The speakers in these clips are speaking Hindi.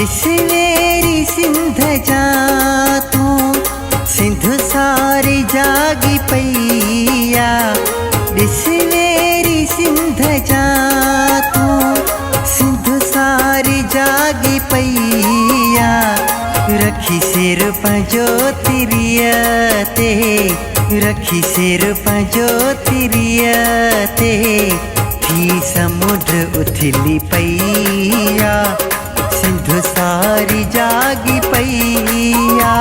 दिसवेरी सिंध जा तू सिंधु सारी जागी पैया। दिसवेरी सिंध जा तू सिंधु सारी जागी पैया। रखी सिर पंजो तिरियते, रखी सिर पंजो तिरियते, थी समुद्र उथली पैया। सिंधु सारी जागी पैया।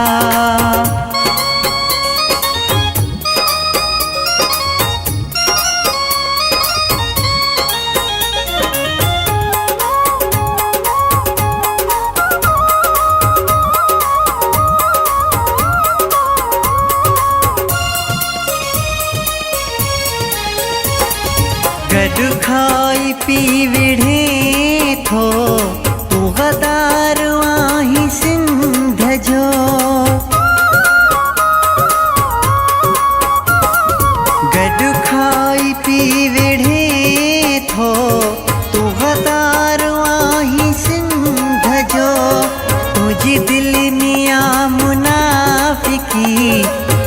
गॾु खाई पी विढ़े थो तू गदार आहीं सिंध जो। गॾु खाई पी विढ़े थो तू गदार आहीं सिंध जो। तुझी दिल निया मुनाफिकी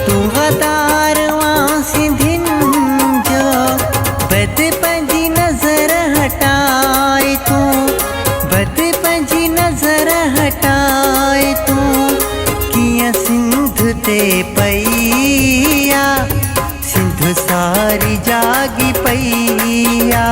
तू गदार आं सिंधिन जो। बद पंजी नजर हटाए तू, बद पंजी नजर हटाए तू, किया सिंध ते पैया। सिंधु सारी जागी पैया।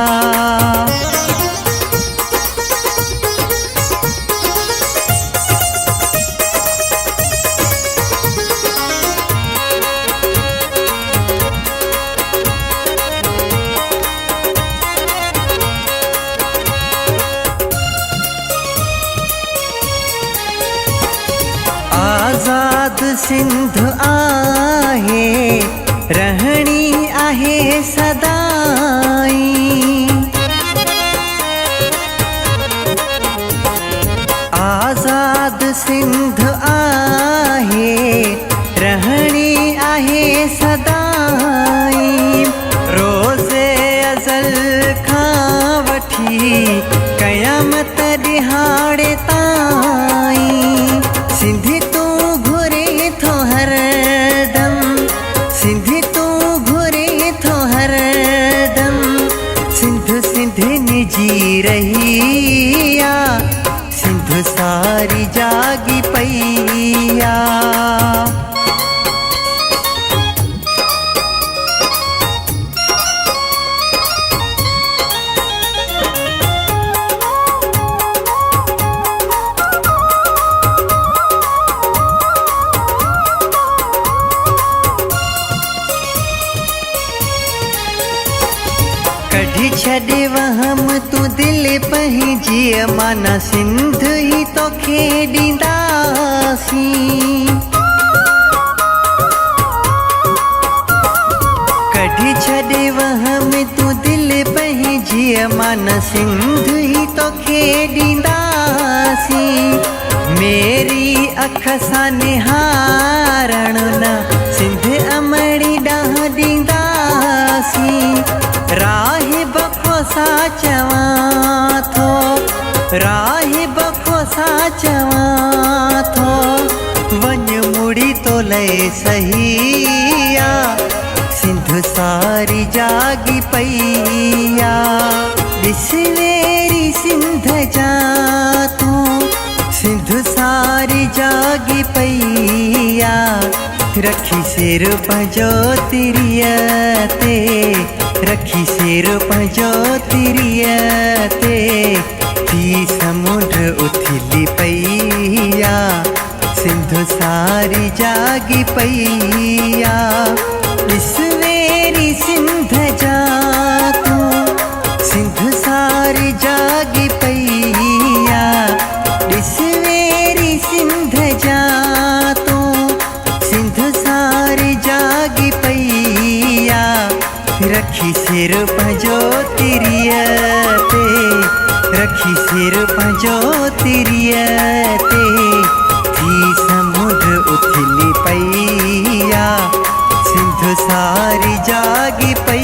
आजाद सिंध आहे, रहणी आहे सदाई। आजाद सिंध आहे, रहणी आहे सदाई। रोज़े अज़ल खां वठी क़यामत ॾिहाड़े ताईं। सिंधी तू घुरे थो हरदम, सिंधी तू घुरे थो हरदम। सिंधु सिंधियुनि जी रहिया। सिंधु सारी जागी पैया। कढी छॾे वहम तू दिल पंहिंजी, माना सिंध ही तोखे ॾींदासीं। कढी छॾे वहम तू दिल पंहिंजी, माना सिंध ही तोखे ॾींदासीं। मेरी अख सां निहारण न सिंध अमड़ी ॾांहुं ॾींदासीं। राहिब खोसा चवां थो, राहिब खोसा चवां थो, वञ मुड़ी तो लए सहिया। सिंधु सारी जागी पैया। दिसवेरी सिंध जा तू सिंधु सारी जागी पैया। रखी सिर पंजो तिरियते, रखी सिर पंजो तिरियते, थी समुद्र उथली पैया। सिंधु सारी जागी पैया। दिसवेरी सिंध जा तू सिंधु सारी जागी पैया। दिसवेरी सिंध जा तू सिंधु सारी जागी पैया। रखी सिर पंजो तिरियते, रखी सिर पंजो तिरियते, थी समुद्र उथली पैया। सिंधु सारी जागी पैया।